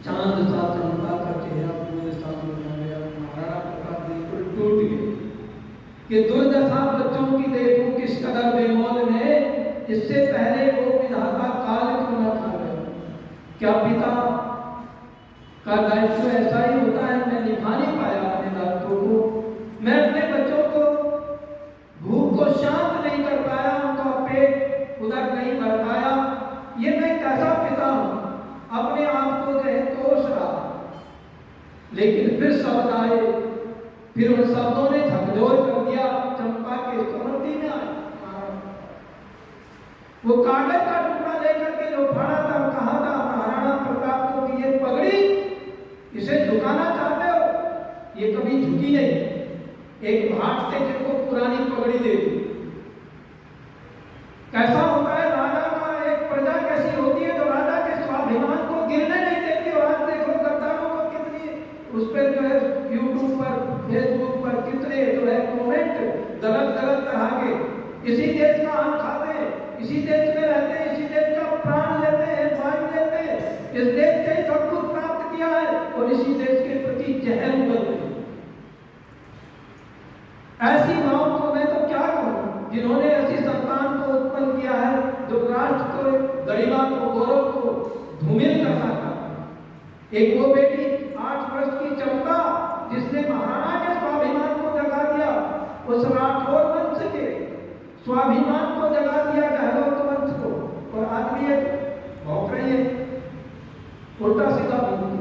चांद सा चमका का चेहरा पूरे सामने आ गया। महाराणा प्रताप बिल्कुल टूट गए कि दुर्दशा बच्चों की देखूं किस कदर बेमौल में, इससे पहले वो विधाता काल क्यों न खा गए। क्या पिता का दायित्व ऐसा ही होता है? मैं निभा नहीं पाया अपने दायित्व को, मैं अपने बच्चों को भूख को शांत नहीं कर पाया, उनका पेट उधर नहीं भर पाया। ये मैं कैसा पिता हूं? अपने आप को जो है कोस रहा। लेकिन फिर शब्द आए, फिर उन शब्दों ने झकझोर कर दिया। चंपा के स्मृति में आया वो कागज का टुकड़ा लेकर के जो फाड़ा था, कहा था महाराणा प्रताप को कि ये पगड़ी इसे झुकाना चाहते हो, ये कभी झुकी नहीं। एक भाट से जिनको पुरानी पगड़ी दे दी। कैसा होता है राजा का, एक प्रजा कैसी होती है जो राजा के स्वाभिमान को गिरने नहीं देती। और आज देखो गद्दारों को कितनी उस पर जो है यूट्यूब पर फेसबुक पर कितने जो है कमेंट गलत तरह के। इसी देश का हम खाते हैं, इसी देश में रहते हैं, इसी देश का प्राण लेते हैं, वायु लेते हैं, इस देश से सब कुछ प्राप्त किया है और इसी देश के प्रति जहर उगलते हैं। ऐसी माओ को मैं तो क्या कहूं जिन्होंने ऐसी संतान को उत्पन्न किया है जो राष्ट्र को, गरिमा को, गौरव को धूमिल करना था। एक वो बेटी 8 वर्ष की चंपा जिसने महाराणा के स्वाभिमान को जगा दिया, उस राठौर वंश के स्वाभिमान को जगा दिया गहलोत वंश को। और आदमी है भौंक रही है, उल्टा सीधा बोलती।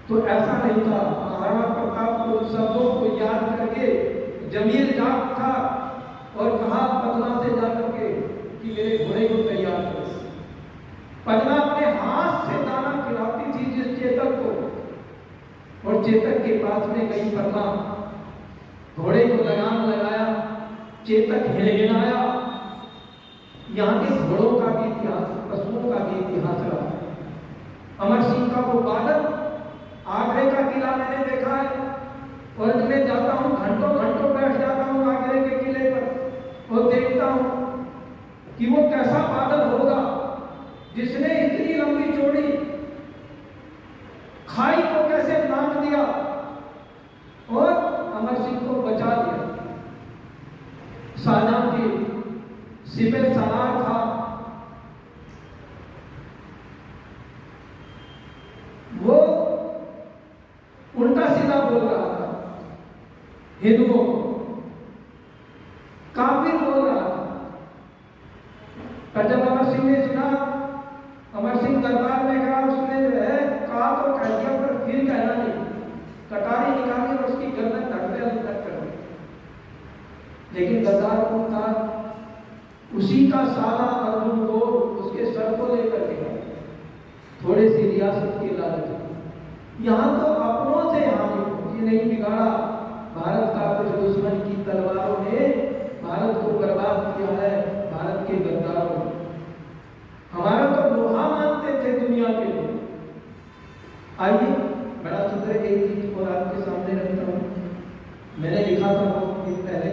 तो ऐसा नहीं था। महाराणा प्रताप को शब्दों को याद करके जमीर जाग था और कहा पद्मा से जाकर के कि मेरे घोड़े को तैयार करो। पद्मा अपने हाथ से दाना खिलाती थी जिस चेतक को, और चेतक के पास में गई पद्मा, घोड़े को लगाम लगाया, चेतक हिलहिलाया। यहाँ के घोड़ों का भी इतिहास, पशुओं का भी इतिहास रहा। अमर सिंह का वो बादल, आगरे का किला मैंने देखा है और मैं जाता हूँ, घंटों घंटों बैठ जाता हूँ आगरे के किले पर और देखता हूँ कि वो कैसा बादल होगा जिसने इतनी लंबी चौड़ी खाई को कैसे लांघ दिया और अमर सिंह को बचा दिया। शाहजहां की सिपह सलार था, वो उल्टा सीधा बोल रहा था हिंदुओं को, काफिर बोल रहा था। पर जब अमर सिंह ने सुना, अमर सिंह दरबार में गया, उसने जो है कहा तो कह दिया पर फिर कहना नहीं। कटारी निकाली और उसकी गर्दन धड़ते अलग कर दी। लेकिन गद्दार कौन था? उसी का साला अर्जुन को उसके सर को लेकर के थोड़ी सी रियासत की लालच। यहाँ तो अपनों से हानि होती नहीं, बिगाड़ा भारत का कुछ दुश्मन की तलवारों ने भारत को बर्बाद किया है। भारत के गद्दारों ने हमारा तो लोहा मानते थे दुनिया के लोग। आइए बड़ा सुंदर एक चीज और आपके सामने रखता हूँ। मैंने लिखा था बहुत दिन पहले,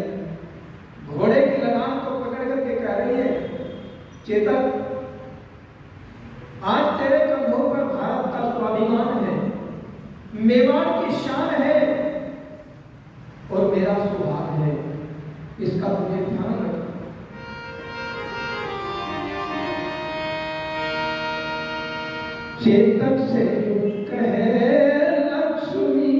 घोड़े की लगाम को पकड़ करके कह रही है चेतक, आज तेरे कंधों पर भारत का स्वाभिमान है, मेवाड़ की शान है और मेरा सौभाग्य है, इसका तुझे ध्यान रखना। चेतक से कहे लक्ष्मी,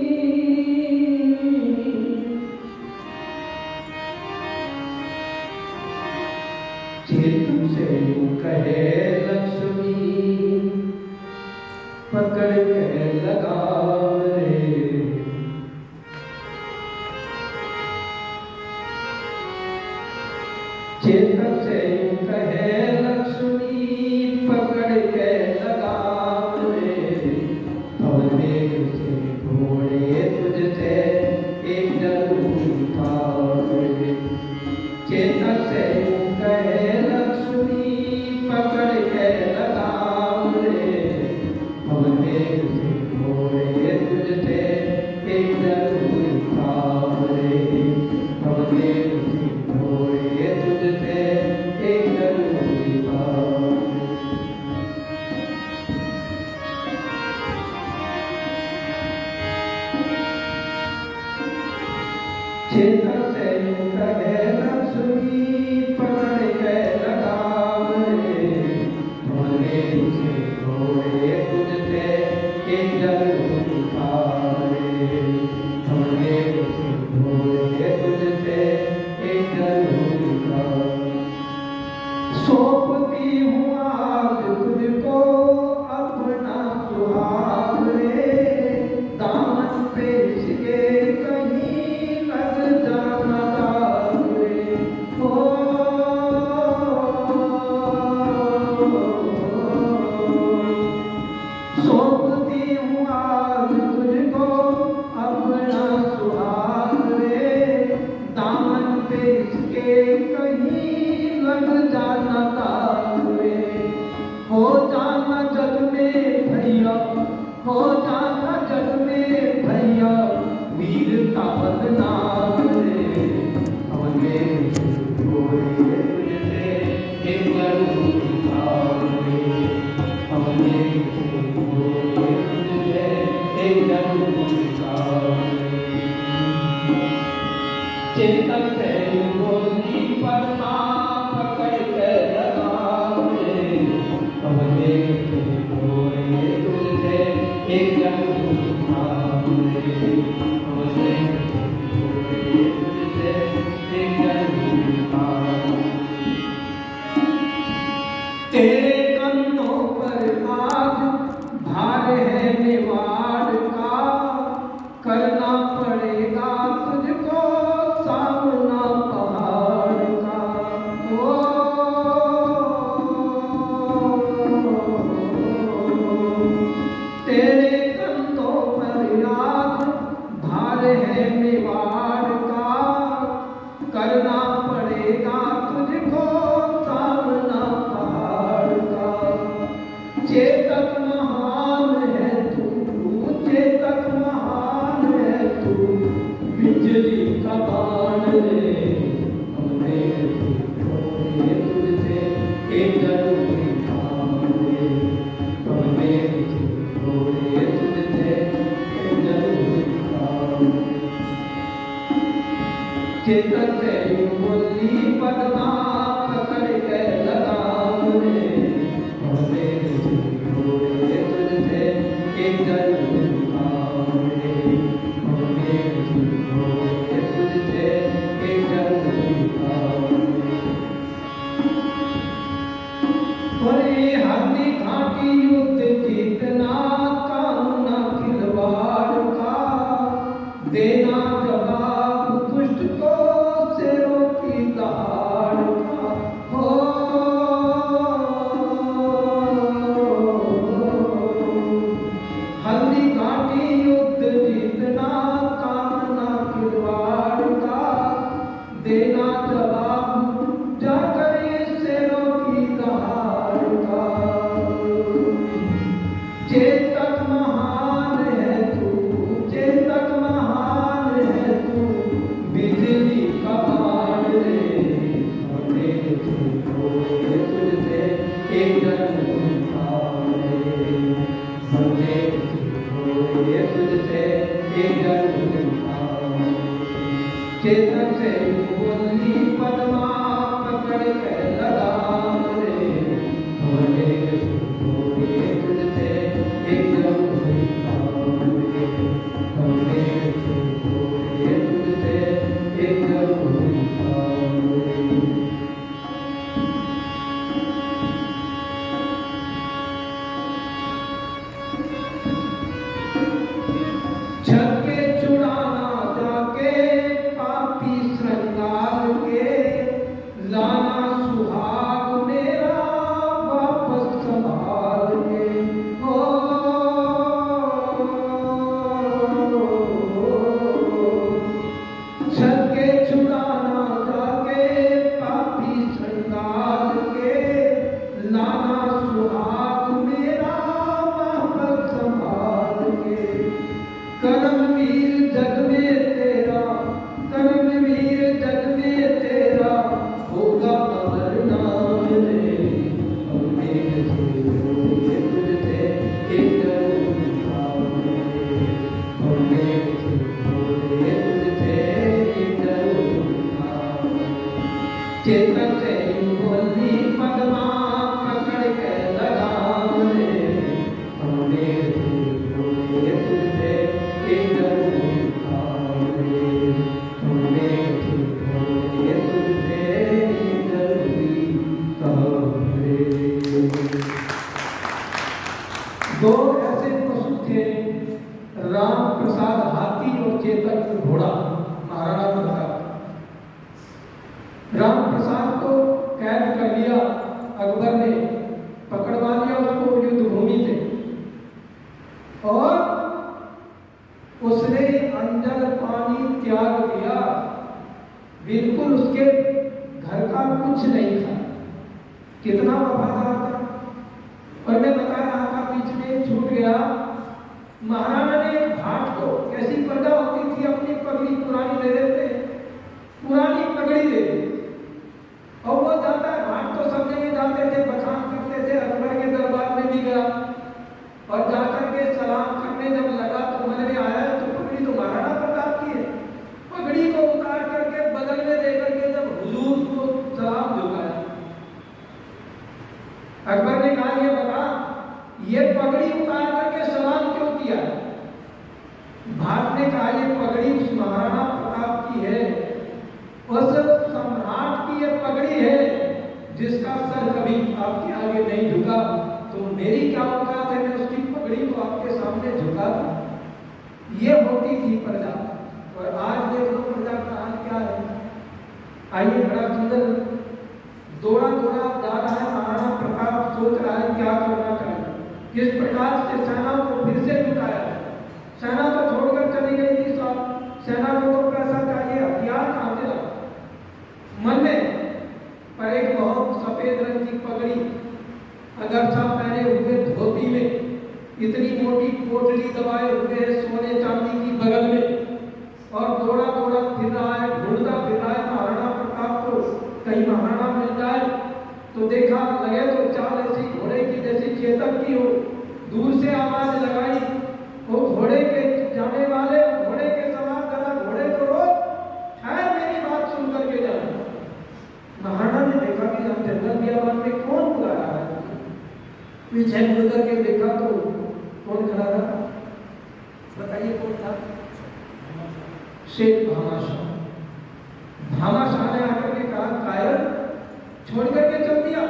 चेतक से कहे लक्ष्मी, पकड़ के लगाम रे। चेतक से कहे लक्ष्मी, पकड़ के लगाम रे। और वेग से घोड़े तुझसे एक जरूर था रे। चेतक से कहे लक्ष्मी, पकड़ के लगाम रे। और वेग से घोड़े तुझसे एक जरूर था रे। और वेग से घोड़े तुझसे एक जरूर सौंपती हूँ आज तुझको अपना सुहाग रे, दामन पे इसके कहीं लग जाना दाग रे। हो सौंपती हूँ आज तुझको अपना सुहाग रे, दामन पे इसके कहीं लग जाना दाग रे। हो जाना जग में भैया, हो जाना जग में भैया, वीर का बदनाम रे। हमने तुझसे एक जरूर काम रे, हमने तुझसे एक जरूर काम रे। चेतन से बोली परमा पकड़ के लगाम रे, हमने तुझसे एक जरूर काम रे, हमने तुझसे एक जरूर काम। तेरे कंधों पर आज भार है मेवाड़ का, करना पड़ेगा तुझको सामना पहाड़ का। ओ तेरे कंधों पर आज भार है मेवाड़ का, करना पड़ेगा तुझको सामना पहाड़ का। चेतक महान है तू, चेतक महान है तू, बिजली का बाण रे। हमने तुझसे एक जरूरी काम रे, हमने तुझसे एक जरूरी काम। चेतक से बोली पदमा पकड़ के लगाम रे, हमने तुझसे एक जरूरी काम रे, हमने तुझसे एक जरूरी काम रे। बड़ी हाथी घाटी युद्ध जीतना काम न खिलवाड़ का, देना जवाब दुष्ट को शेरों की दहाड़ का। हो हल्दी घाटी युद्ध जीतना काम न खिलवाड़ का, देना जवाब जाकर शेरों की दहाड़ का। चेतक महान है तू, चेतक महान है तू, बिजली का बाण रे। हमने तुझसे एक जरूरी काम रे, हमने तुझसे एक जरूरी काम। चेतक से बोली पदमा पकड़ के लगाम रे, हमने तुझसे एक जरूरी काम रे, हमने तुझसे एक जरूरी काम रे। छक्के छुड़ाना जाके पापी श्रृंगार के, उसके घर का कुछ नहीं था। कितना वफादार था। और मैं बता रहा था, बीच में छूट गया, महाराणा ने एक भाट को, कैसी प्रजा होती थी, अपनी पगड़ी पुरानी दे देते, पुरानी पगड़ी दे देते, और वो जाता है भाट, तो सब जगह जाते थे, बखान करते थे, अकबर के दरबार में भी गया, और जाकर के सलाम करने जब लगा तो मन में आया तो पगड़ी तो महाराणा प्रताप की है। पगड़ी को उतार करके बगल में देकर के जब हुजूर को सलाम झुकाया, अकबर ने कहा, ये बता, ये पगड़ी उतार करके सलाम क्यों किया? भाट ने कहा, ये पगड़ी उस महाराणा प्रताप की है, उस सम्राट की ये पगड़ी है जिसका सर कभी आपके आगे नहीं झुका, तो मेरी क्या औकात है, मैं उसकी पगड़ी को आपके सामने झुका। ये होती थी प्रजा। और आज देख लो प्रजा का हाल क्या है। आइए, बड़ा सुंदर दौड़ा दौड़ा जा रहा है महाराणा प्रताप, सोच रहा है क्या करना चाहिए, किस प्रकार से सेना को फिर से जुटाया। सेना तो छोड़कर चली गई थी साहब, सेना को तो पैसा चाहिए, हथियार कहां से लाए मन में। पर एक बहुत सफेद रंग की पगड़ी, अगर साहब पहने हुए धोती में, इतनी मोटी पोटली दबाए हुए सोने चांदी की बगल में, और दौड़ा दौड़ा फिर रहा है, ढूंढता फिर रहा है महाराणा प्रताप को, कहीं महाराणा मिल जाए। तो देखा, लगे तो चाल ऐसी घोड़े की जैसी चेतक की हो, दूर से आवाज लगाई, वो घोड़े के जाने वाले, घोड़े के सवार करा, घोड़े को रोक, ठहर, मेरी बात सुन करके जा। महाराणा ने देखा कि हम जंगल बियाबान में कौन बुला रहा है, पीछे मुड़ करके देखा तो कौन खड़ा था, बताइए कौन था? शेख भामाशाह। भामाशाह ने आकर के कहा, कायर, छोड़ करके चल दिया,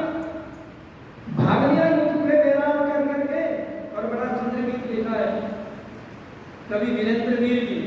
भाग लिया युद्ध में बैराम कर करके। और बड़ा सुंदर गीत लिखा है कवि वीरेंद्र वीर जी,